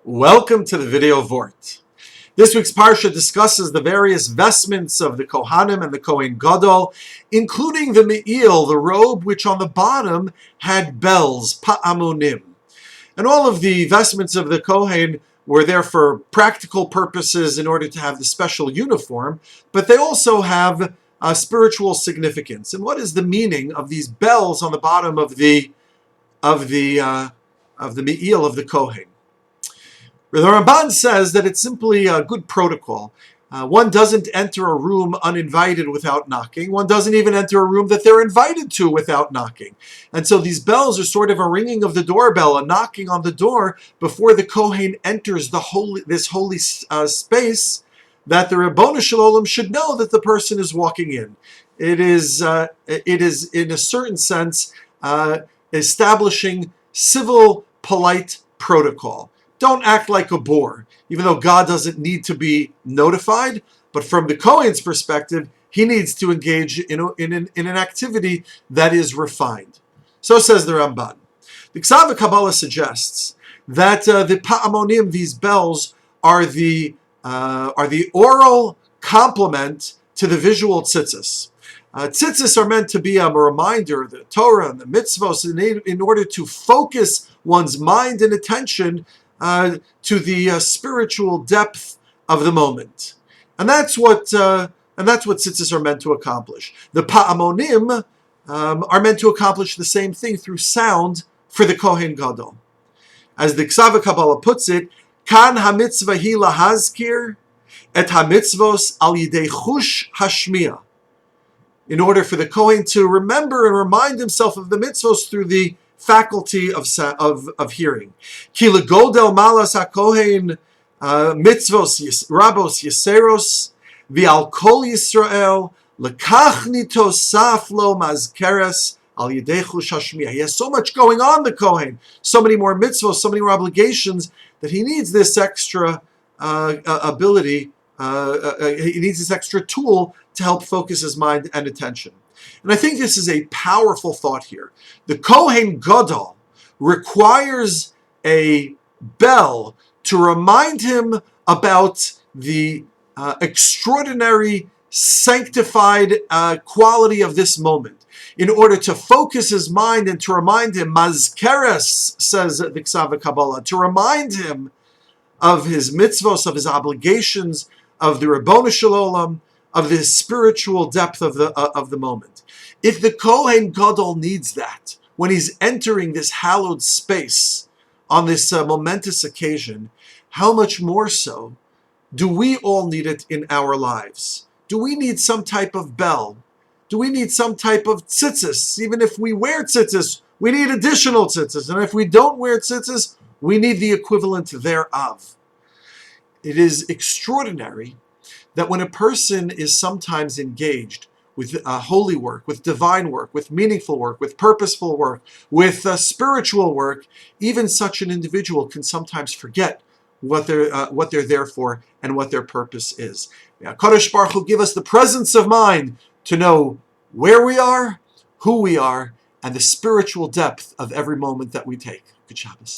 Welcome to the video Vort. This week's Parsha discusses the various vestments of the Kohanim and the Kohen Gadol, including the Me'il, the robe which on the bottom had bells, Pa'amonim. And all of the vestments of the Kohen were there for practical purposes in order to have the special uniform, but they also have spiritual significance. And what is the meaning of these bells on the bottom of the Me'il of the Kohen? The Ramban says that it's simply a good protocol. One doesn't enter a room uninvited without knocking. One doesn't even enter a room that they're invited to without knocking. And so these bells are sort of a ringing of the doorbell, a knocking on the door before the Kohen enters this holy space, that the Ribono Shel Olam should know that the person is walking in. It is in a certain sense, establishing civil, polite protocol. Don't act like a bore, even though God doesn't need to be notified. But from the Kohen's perspective, he needs to engage in an activity that is refined. So says the Ramban. The Ksav Kabbalah suggests that the Pa'amonim, these bells, are the oral complement to the visual tzitzis. Tzitzis are meant to be a reminder, the Torah and the mitzvos, in order to focus one's mind and attention to the spiritual depth of the moment, and that's what tzitzis are meant to accomplish. The Pa'amonim are meant to accomplish the same thing through sound for the Kohen Gadol. As the Ksav Kabbalah puts it, Kan hamitzvah hi lahazkir et hamitzvos al yidei chush hashmiya. In order for the Kohen to remember and remind himself of the mitzvos through the faculty of hearing. Ki legodel malas hakohen mitzvos rabos yeseros v'al kol Yisrael lekach nitosaf lo mazkeres al yidei chush hashmiya. He has so much going on, the Kohen, so many more mitzvos, so many more obligations, that he needs this extra ability. He needs this extra tool to help focus his mind and attention. And I think this is a powerful thought here. The Kohen Gadol requires a bell to remind him about the extraordinary sanctified quality of this moment, in order to focus his mind and to remind him, mazkeres, says the Ksav Kabbalah, to remind him of his mitzvos, of his obligations, of the Ribono Shel Olam, of the spiritual depth of the moment. If the Kohen Gadol needs that when he's entering this hallowed space on this momentous occasion, how much more so do we all need it in our lives? Do we need some type of bell? Do we need some type of tzitzis? Even if we wear tzitzis, we need additional tzitzis. And if we don't wear tzitzis, we need the equivalent thereof. It is extraordinary that when a person is sometimes engaged with holy work, with divine work, with meaningful work, with purposeful work, with spiritual work, even such an individual can sometimes forget what they're there for and what their purpose is. Kadosh Baruch Hu give us the presence of mind to know where we are, who we are, and the spiritual depth of every moment that we take. Good Shabbos.